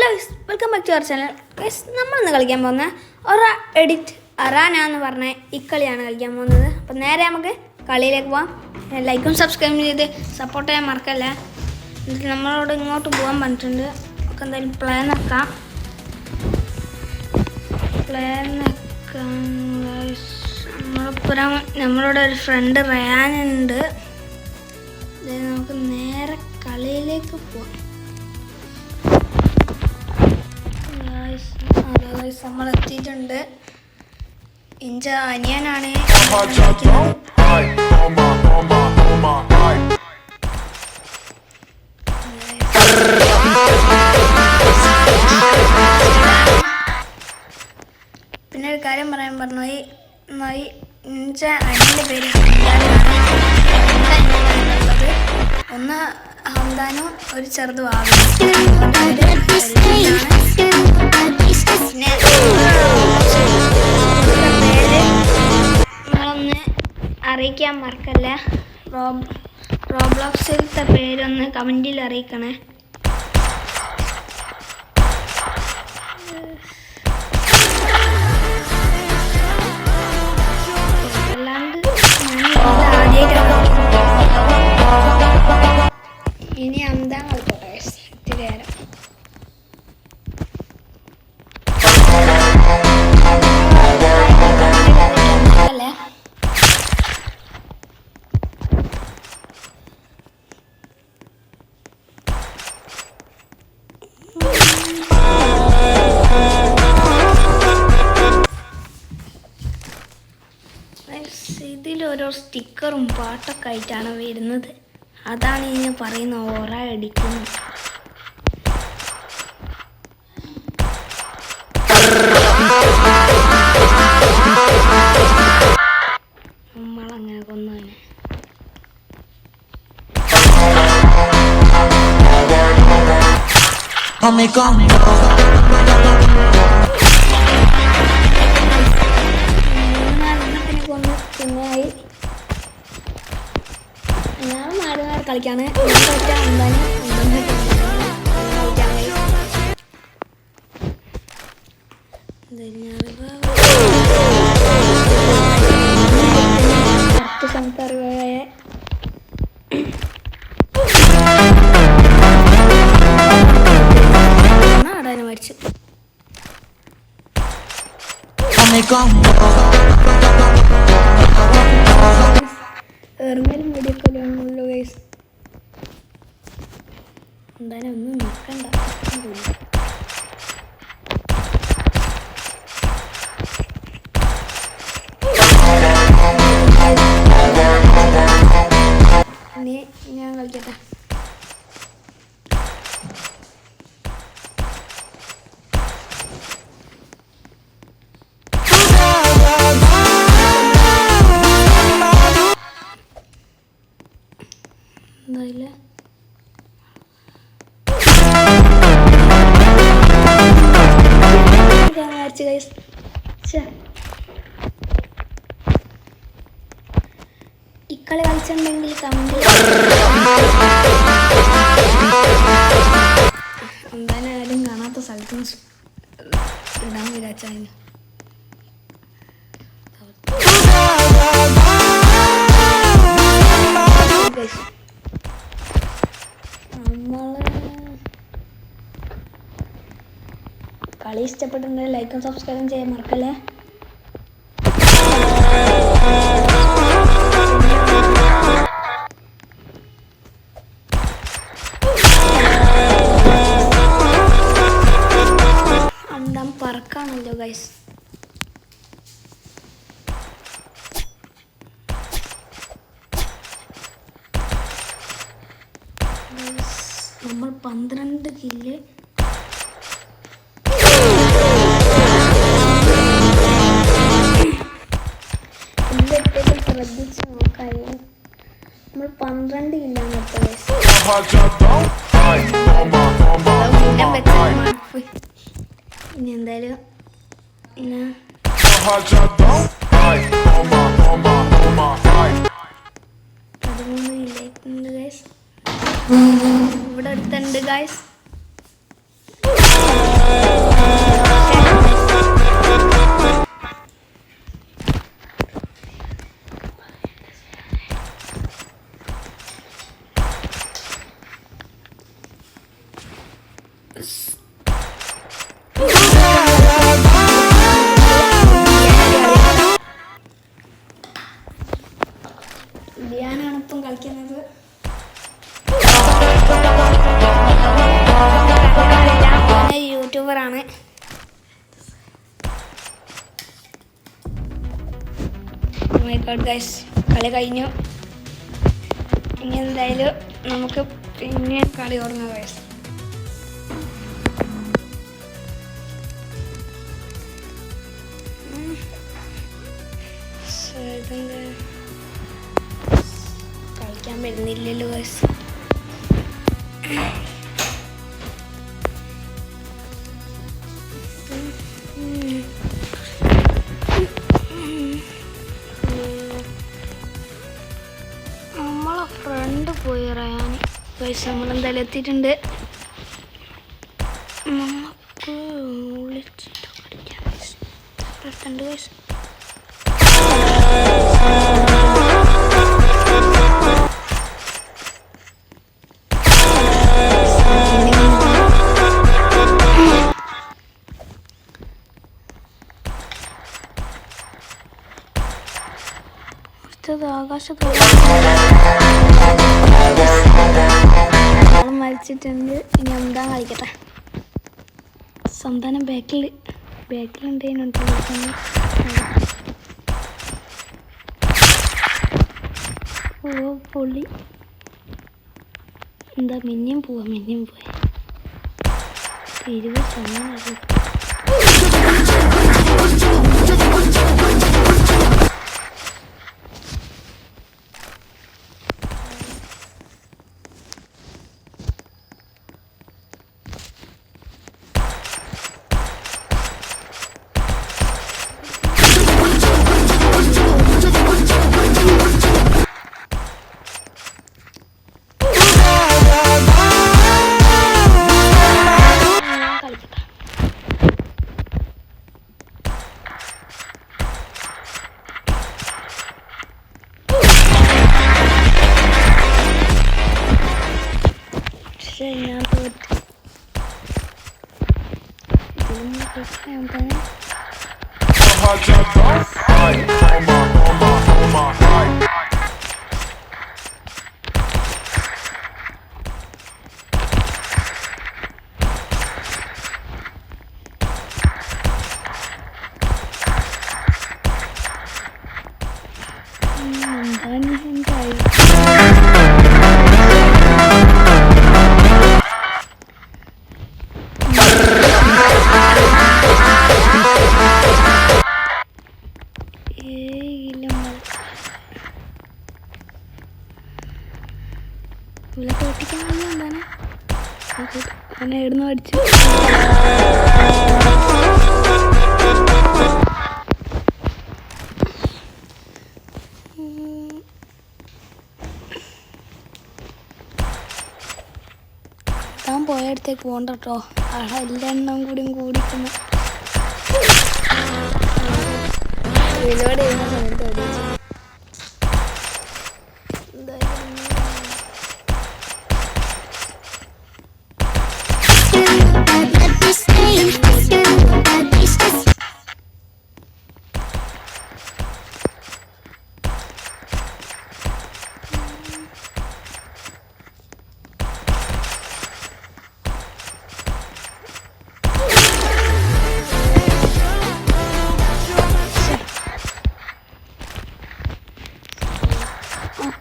Hello welcome back to our channel. നമ്മളിന്ന് കളിക്കാൻ പോകുന്ന ഒരു എഡിറ്റ് അറാന എന്ന് പറഞ്ഞ ഈ കളിയാണ് കളിക്കാൻ പോകുന്നത്. അപ്പം നേരെ നമുക്ക് കളിയിലേക്ക് പോകാം. ലൈക്കും സബ്സ്ക്രൈബും ചെയ്ത് സപ്പോർട്ട് ചെയ്യാൻ മറക്കല്ല. എന്നിട്ട് നമ്മളോട് ഇങ്ങോട്ട് പോകാൻ പറഞ്ഞിട്ടുണ്ട്. നമുക്ക് എന്തായാലും പ്ലാൻ ആക്കാം. നമ്മളോട് ഒരു ഫ്രണ്ട് റയാനുണ്ട്. നമുക്ക് നേരെ കളിയിലേക്ക് പോവാം. നമ്മൾ എത്തിയിട്ടുണ്ട്. ഇഞ്ച അനിയനാണ്. പിന്നെ ഒരു കാര്യം പറയാൻ പറഞ്ഞു, ഇഞ്ച അനിയൻ്റെ പേര് ഹംദാനുള്ളത്. ഒന്ന് ഹംദാനും ഒരു ചെറുതും ആകും. നിങ്ങളൊന്ന് അറിയിക്കാൻ മറക്കല്ല. റോബ്ലോക്സിലത്തെ പേരൊന്ന് കമൻറ്റിൽ അറിയിക്കണേ. അല്ലാണ്ട് ഇനി അന്താ കളിക്കോട്ടെ ഇത്തിരി നേരം. ഇതിലോരോ സ്റ്റിക്കറും പാട്ടൊക്കെ ആയിട്ടാണ് വരുന്നത്. അതാണ് ഇനി പറയുന്ന ഓറ അടിക്കുന്നത്. നമ്മളങ്ങനെ കൊന്നവനെ. പിന്നെയായി ഞാൻ നാല് കളിക്കാണ്. സംസാരമായ ആടാനും മരിച്ചു. എറിഞ്ഞാലും വെടിയൊക്കെല്ലോ ഗൈസ്. എന്തായാലും ഒന്നും നിൽക്കണ്ട. ഇനി ഞാൻ കളിക്കട്ടെ. എന്തായാലും ഇക്കളി കളിച്ചിട്ടുണ്ടെങ്കിൽ എന്തായാലും കാണാത്ത സ്ഥലത്ത് ഇടാൻ വിചാരിച്ചു. കളി ഇഷ്ടപ്പെട്ടിട്ടുണ്ടെങ്കിൽ ലൈക്കും സബ്സ്ക്രൈബും ചെയ്യാൻ മറക്കല്ലേ. അന്താം പറക്കാണല്ലോ ഗൈസ്. നമ്മൾ 12 കില്ല് ശ്രദ്ധിച്ച് നോക്കായിരുന്നു. നമ്മൾ 12 കില്ലാണ്. ഇനി എന്തായാലും ഇവിടെ അടുത്തുണ്ട് ഗൈസ്. ധ്യാനാണ് ഇപ്പം കളിക്കുന്നത്. യൂട്യൂബറാണ്. മൈ ഗോഡ് ഗൈസ്, കളി കഴിഞ്ഞു. ഇനി എന്തായാലും നമുക്ക് പിന്നെ കളി തുടങ്ങാം ഗൈസ്. കളിക്കാൻ വരുന്നില്ലല്ലോ ഗൈസ്. നമ്മളെ ഫ്രണ്ട് പോയി പറയാൻ ഗൈസ്. നമ്മളെന്തായാലും എത്തിയിട്ടുണ്ട്. നമുക്ക് വിളിച്ചിട്ട് കളിക്കാം ഗൈസ്. എത്തുന്നുണ്ട് ഗൈസ്. ആകാശത്ത് മരിച്ചിട്ടുണ്ട്. ഇനി എന്താ കളിക്കട്ടെ. സന്താനം ബാക്കിലുണ്ട്. ഓ പൊള്ളി. എന്താ മിന്നിയും പോവാ 20 സമയം. എവിടുന്ന് പഠിച്ചു? ഞാൻ പോയടുത്തേക്ക് പോകണ്ട കേട്ടോ. അവിടെ എല്ലാ എണ്ണം കൂടിക്കുന്നു. വിലോട് ചെയ്യുന്ന സമയത്ത്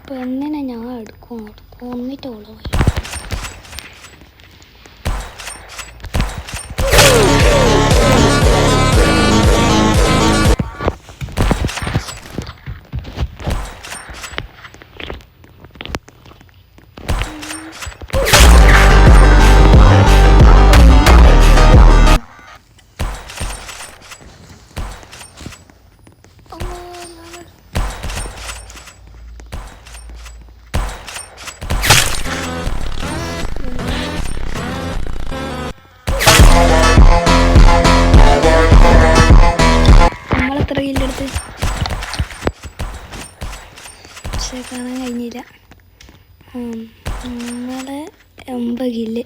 പെണ്ണിനെ ഞാൻ എടുക്കും എന്നിട്ടോളൂ. പക്ഷെ കാണാൻ കഴിഞ്ഞില്ല. നമ്മളെ 80 കില്ല്.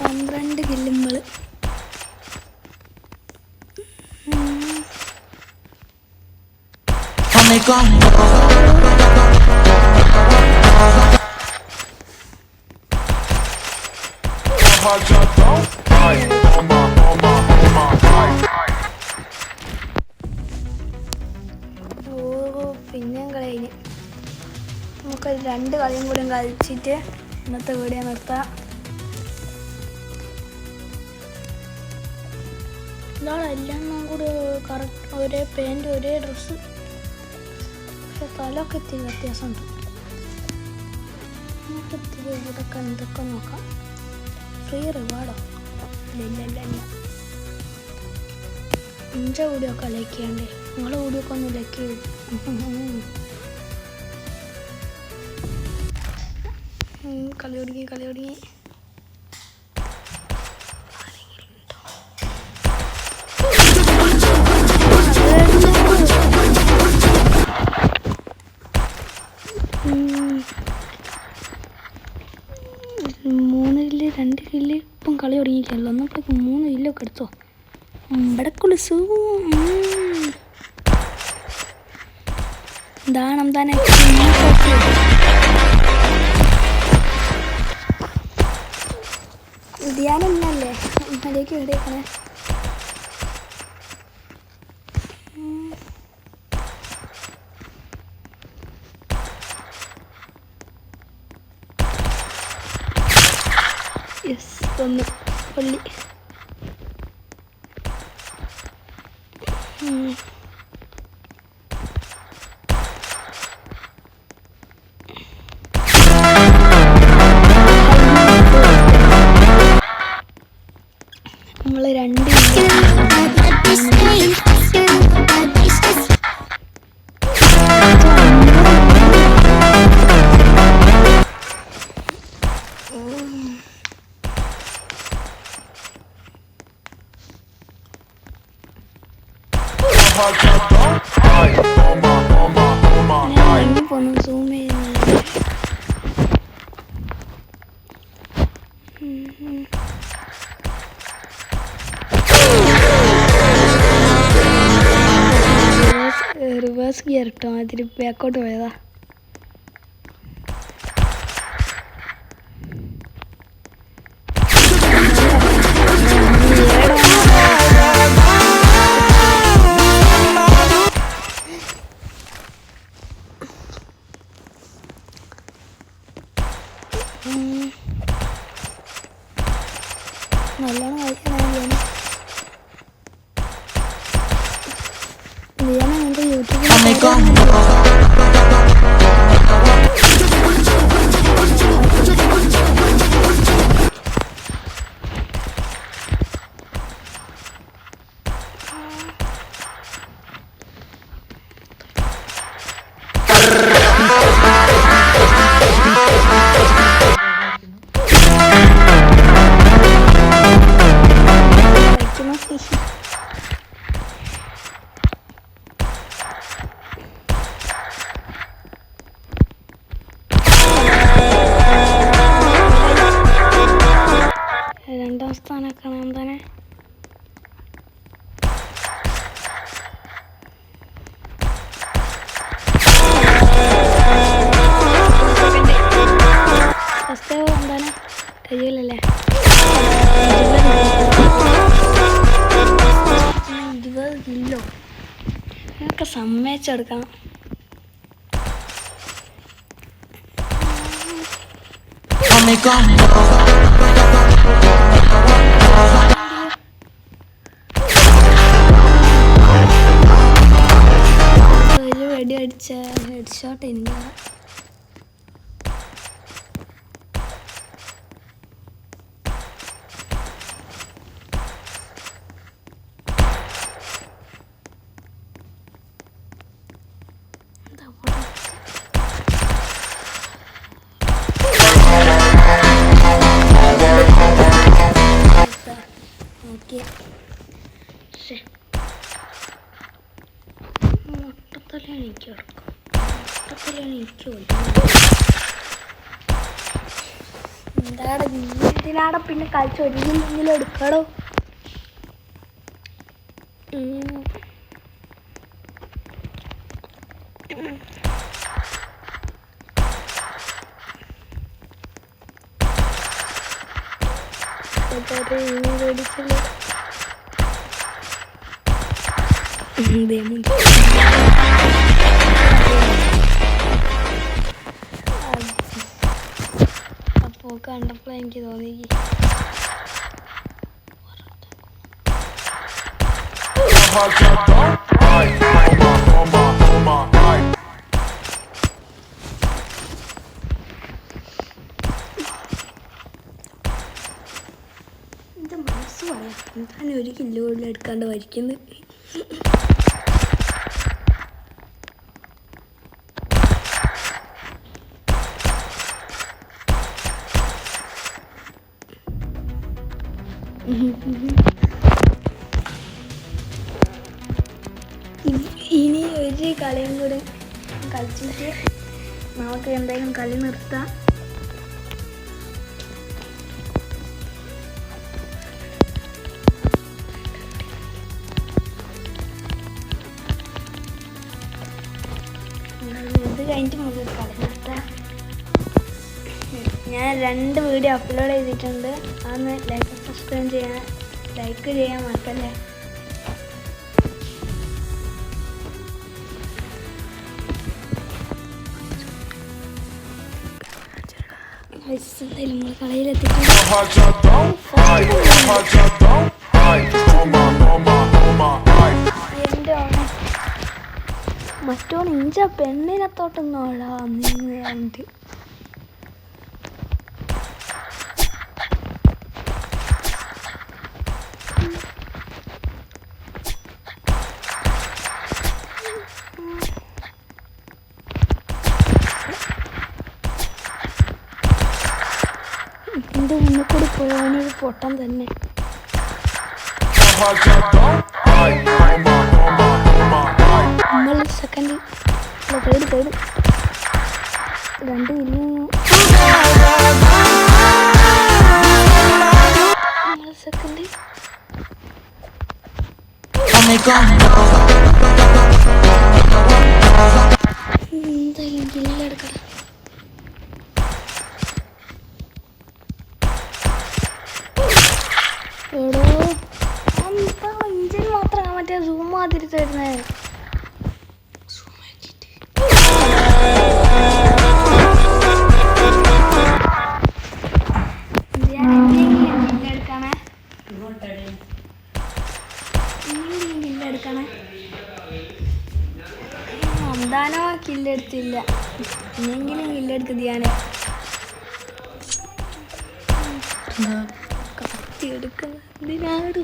12 കില്ലുകൾ. പിന്നെയും കളി നമുക്ക് 2 കളിയും കൂടി കളിച്ചിട്ട് ഇന്നത്തെ വീഡിയോ നിർത്താം. എല്ലാം കൂടെ കറക്റ്റ് ഒരേ പാൻറ് ഒരേ ഡ്രസ്സ്, പക്ഷെ തലമൊക്കെ ഇത്തിരി വ്യത്യാസമുണ്ട്. നമുക്ക് ഇത്തിരി ഇവിടെയൊക്കെ എന്തൊക്കെ നോക്കാം. ഫ്രീ റിവാർഡോ? ഇല്ല. എൻ്റെ വീഡിയോ ഒക്കെ ലൈക്ക് ചെയ്യണ്ടേ? നിങ്ങളുടെ വീഡിയോ ഒക്കെ ഒന്ന് ലൈക്ക് ചെയ്തു. കളി തുടങ്ങി. മൂന്നില് 2 കില്ല് ഇപ്പം കളി തുടങ്ങിയില്ലല്ലോ. ഒന്നപ്പോഴേക്കും 3 കില്ലൊക്കെ എടുത്തോ. ഇവിടെക്കുള്ള ദാനം ധ്യാനല്ലേ അതിലേക്ക് എവിടെയാക്കണേ. യെസ്, ഒന്ന് പള്ളി. നമ്മൾ 2 പോന്നു സൂം ചെയ്യുന്നത്. റിവേഴ്സ് ഗിയർ ഇട്ടോ, അതിൽ ബാക്കോട്ട് പോയതാ. നല്ലോണം കളിക്കാൻ നിങ്ങൾക്ക് യൂട്യൂബിൽ സ്ഥാനമൊക്കെ എന്താണ് ഫസ്റ്റ് എന്താണ് കഴിയില്ലല്ലേ. 20 കിലോ ഇതൊക്കെ സമ്മതിച്ചെടുക്കണം. വെടി വെച്ച ഹെഡ് ഷോട്ട് എനിക്ക് ഓക്കെ മുട്ടത്തലയാണ് എനിക്ക് എടുക്കും മുട്ടത്തലയാണ് എനിക്ക് എന്താടെ ഇതിനാടെ പിന്നെ കളിച്ച് ഒരുങ്ങുന്നെങ്കിലും എടുക്കടോ മേടിച്ചല്ലോ അപ്പോൾ കണ്ടപ്പോൾ എനിക്ക് തോന്നി എൻ്റെ മനസ്സ് പറയാം എന്താണ് ഒരു കിലോ കൂടുതൽ എടുക്കാണ്ട് വരിക്കുന്നത് ഇനി ഒരു കളിയും കൂടെ കളിച്ചിട്ട് നമുക്ക് എന്തായാലും കളി നിർത്താം ഇത് കഴിഞ്ഞിട്ട് നമുക്ക് കളി നിർത്താം ഞാൻ 2 വീഡിയോ അപ്ലോഡ് ചെയ്തിട്ടുണ്ട് അതൊന്ന് ലൈക്ക് ചെയ്യാൻ മറക്കല്ലേ കളയിലെത്തിയിട്ടുണ്ട് മറ്റോൺ ഇഞ്ച പെണ്ണിനത്തോട്ടൊന്നോളാ നീണ്ട് എൻ്റെ മുന്നിൽ കൂടി പോവാണെങ്കിൽ പൊട്ടം തന്നെ നമ്മൾ സെക്കൻഡ് തേർഡ് 2 നമ്മൾ സെക്കൻഡ് എന്തായാലും കില്ലെടുക്കണം എടോ എന്താ ഇഞ്ചിൻ മാത്രമാണ് മറ്റേ സൂം മാതിരി തരുന്നത് കില്ലെടുക്കണേ എന്താണോ കില്ലെടുത്തില്ല ഇനിയെങ്കിലും കില്ലെടുക്ക് ധ്യാനം കത്തിയെടുക്കുന്ന എന്തിനാട്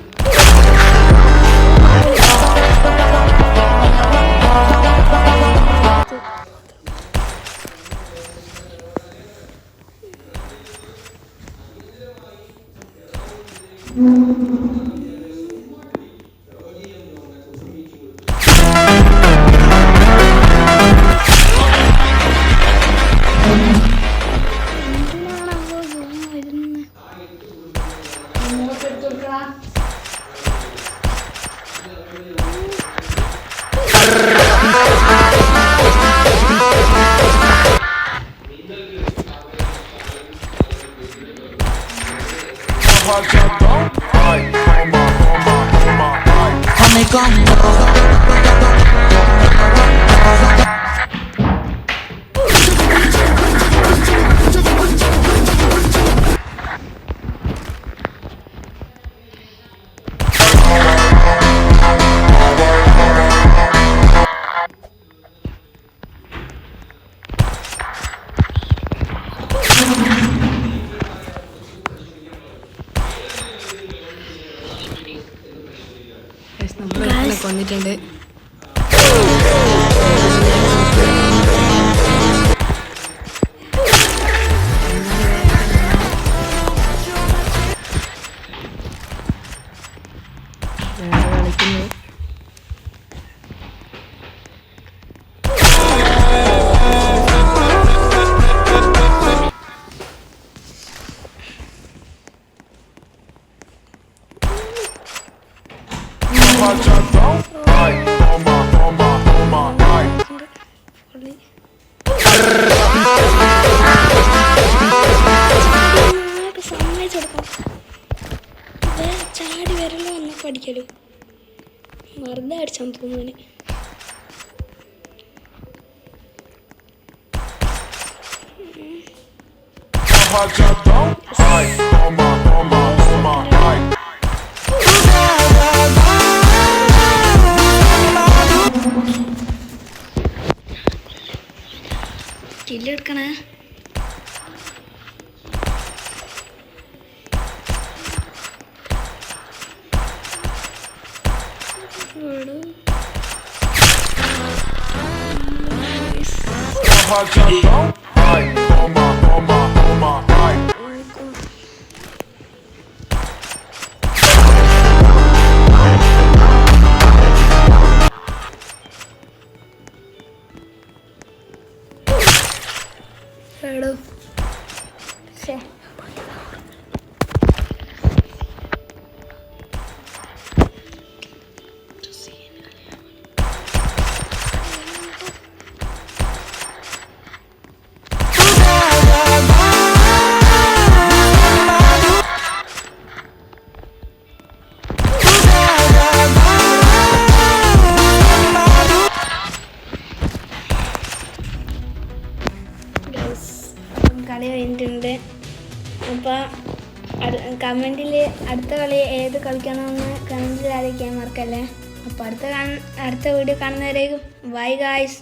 ആയിട്ടുണ്ട്. കളിക്കുന്നു. ചാടി വരല്ലോ എന്നൊക്കെ അടിക്കലും വെറുതെ അടിച്ചാന്ന് തോന്നുന്നു. കില്ലെടുക്കണേ. കളി കഴിഞ്ഞിട്ടുണ്ട്. അപ്പോൾ കമൻറ്റിൽ അടുത്ത കളി ഏത് കളിക്കണമെന്ന് കമൻറ്റിൽ അറിയിക്കാൻ മറക്കല്ലേ. അപ്പോൾ അടുത്ത വീഡിയോ കാണുന്നവരേക്കും ബൈ ഗായ്സ്.